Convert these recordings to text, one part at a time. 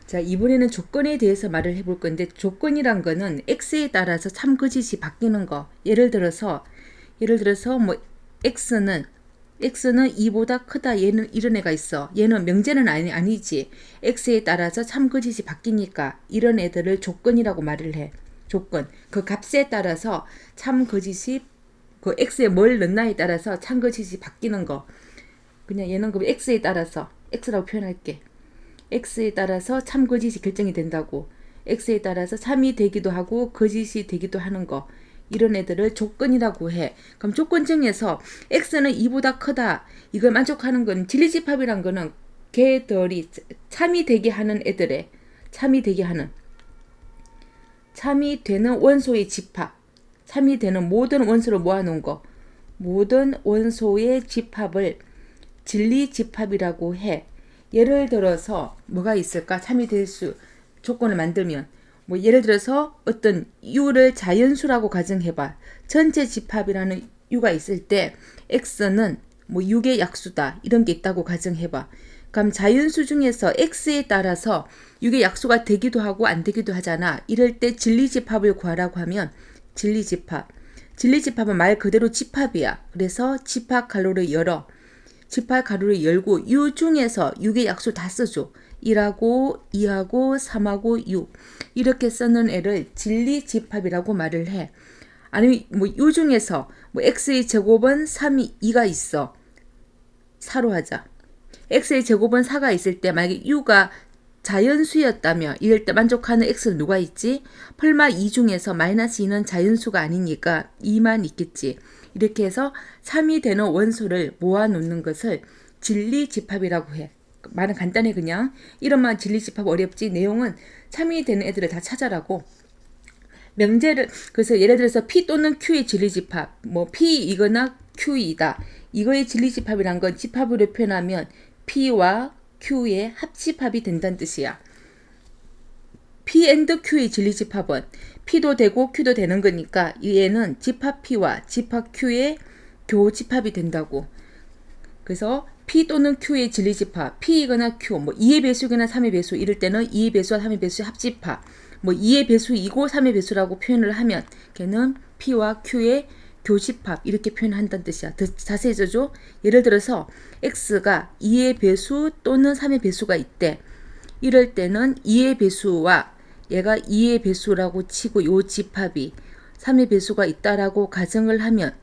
자, 이번에는 조건에 대해서 말을 해볼 건데, 조건이란 거는 x에 따라서 참거짓이 바뀌는 거. 예를 들어서 뭐 x는 2보다 크다. 얘는 이런 애가 있어. 얘는 명제는 아니지. x에 따라서 참거짓이 바뀌니까 이런 애들을 조건이라고 말을 해. 조건. 그 값에 따라서 참거짓이 그 x에 뭘 넣나에 따라서 참거짓이 바뀌는 거. 그냥 얘는 그 x에 따라서 x라고 표현할게. x에 따라서 참거짓이 결정이 된다고. x에 따라서 참이 되기도 하고 거짓이 되기도 하는 거. 이런 애들을 조건이라고 해. 그럼 조건 중에서 x는 2보다 크다. 이걸 만족하는 건 진리집합이란 거는 걔들이 참이 되게 하는 애들의 참이 되는 원소의 집합. 참이 되는 모든 원소를 모아놓은 거. 모든 원소의 집합을 진리집합이라고 해. 예를 들어서 뭐가 있을까? 참이 될 수 조건을 만들면 뭐 예를 들어서 어떤 u를 자연수라고 가정해봐. 전체 집합이라는 u가 있을 때 x는 뭐 6의 약수다 이런 게 있다고 가정해봐. 그럼 자연수 중에서 x에 따라서 6의 약수가 되기도 하고 안 되기도 하잖아. 이럴 때 진리집합을 구하라고 하면 진리집합은 말 그대로 집합이야. 그래서 집합 가로를 열어. 집합 가로를 열고 u 중에서 6의 약수 다 써줘. 1하고 2하고 3하고 6 이렇게 쓰는 애를 진리집합이라고 말을 해. 아니면 뭐 u 중에서 뭐 x의 제곱은 3이 2가 있어. 4로 하자. x의 제곱은 4가 있을 때 만약에 u가 자연수였다면 이럴 때 만족하는 x는 누가 있지? 펄마 2 중에서 마이너스 2는 자연수가 아니니까 2만 있겠지. 이렇게 해서 3이 되는 원소를 모아놓는 것을 진리집합이라고 해. 말은 간단해 그냥. 이런만 진리집합 어렵지. 내용은 3이 되는 애들을 다 찾아라고. 명제를 그래서 예를 들어서 P 또는 Q의 진리집합 뭐 P이거나 Q이다. 이거의 진리집합이란 건 집합으로 표현하면 P와 Q의 합집합이 된다는 뜻이야. P and Q의 진리집합은 P도 되고 Q도 되는 거니까 얘는 집합 P와 집합 Q의 교집합이 된다고. 그래서 P 또는 Q의 진리집합 P이거나 Q 뭐 2의 배수이거나 3의 배수 이럴 때는 2의 배수와 3의 배수의 합집합 뭐 2의 배수이고 3의 배수라고 표현을 하면 걔는 P와 Q의 교집합 이렇게 표현한다는 뜻이야. 더 자세히 써줘. 예를 들어서 X가 2의 배수 또는 3의 배수가 있대. 이럴 때는 2의 배수와 얘가 2의 배수라고 치고 요 집합이 3의 배수가 있다라고 가정을 하면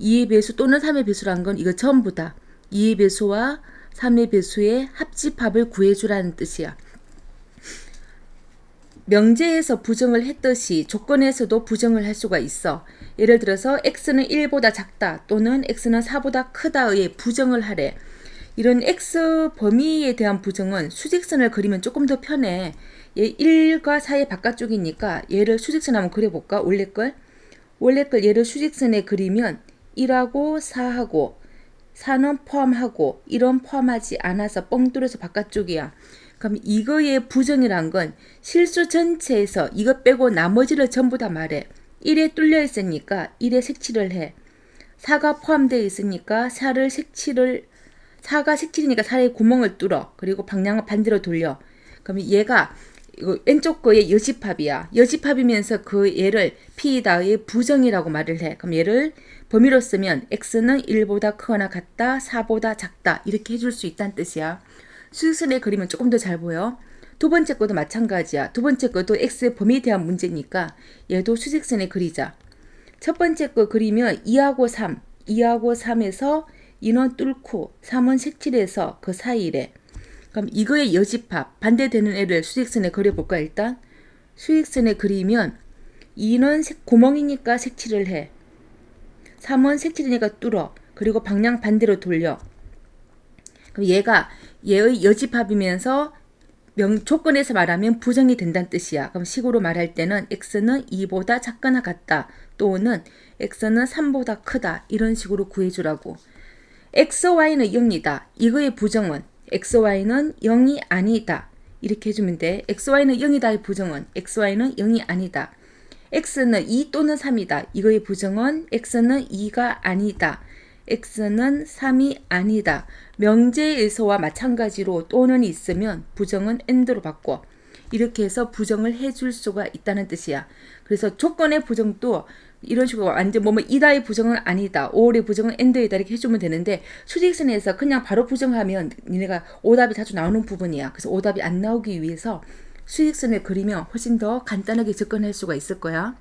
2의 배수 또는 3의 배수란 건 이거 전부 다 2의 배수와 3의 배수의 합집합을 구해주라는 뜻이야. 명제에서 부정을 했듯이 조건에서도 부정을 할 수가 있어. 예를 들어서 x는 1보다 작다 또는 x는 4보다 크다의 부정을 하래. 이런 x 범위에 대한 부정은 수직선을 그리면 조금 더 편해. 얘 1과 4의 바깥쪽이니까 얘를 수직선 한번 그려볼까? 원래 걸 얘를 수직선에 그리면 1하고 4하고 4는 포함하고 1은 포함하지 않아서 뻥 뚫어서 바깥쪽이야. 그럼 이거의 부정이란 건 실수 전체에서 이것 빼고 나머지를 전부 다 말해. 1에 뚫려 있으니까 1에 색칠을 해. 4가 포함되어 있으니까 4가 색칠이니까 4의 구멍을 뚫어. 그리고 방향을 반대로 돌려. 그럼 얘가 이거 왼쪽 거의 여집합이야. 여집합이면서 그 얘를 P다의 부정이라고 말을 해. 그럼 얘를 범위로 쓰면 x는 1보다 크거나 같다, 4보다 작다 이렇게 해줄 수 있다는 뜻이야. 수직선에 그리면 조금 더 잘 보여. 두 번째 것도 마찬가지야. 두 번째 것도 x의 범위에 대한 문제니까 얘도 수직선에 그리자. 첫 번째 거 그리면 2하고 3에서 2는 뚫고 3은 색칠해서 그 사이래. 그럼 이거의 여집합 반대되는 애를 수직선에 그려볼까 일단. 수직선에 그리면 2는 구멍이니까 색칠을 해. 3은 색칠이니까 뚫어. 그리고 방향 반대로 돌려. 그럼 얘의 여집합이면서 조건에서 말하면 부정이 된다는 뜻이야. 그럼 식으로 말할 때는 x는 2보다 작거나 같다. 또는 x는 3보다 크다. 이런 식으로 구해주라고. x, y는 0이다. 이거의 부정은 x, y는 0이 아니다. 이렇게 해주면 돼. x, y는 0이다의 부정은 x, y는 0이 아니다. x는 2 또는 3이다. 이거의 부정은 x는 2가 아니다. x는 3이 아니다. 명제에서와 마찬가지로 또는 있으면 부정은 and로 바꿔. 이렇게 해서 부정을 해줄 수가 있다는 뜻이야. 그래서 조건의 부정도 이런 식으로 완전 뭐뭐 이다의 부정은 아니다, or의 부정은 and이다 이렇게 해주면 되는데 수직선에서 그냥 바로 부정하면 니네가 오답이 자주 나오는 부분이야. 그래서 오답이 안 나오기 위해서 수직선을 그리면 훨씬 더 간단하게 접근할 수가 있을 거야.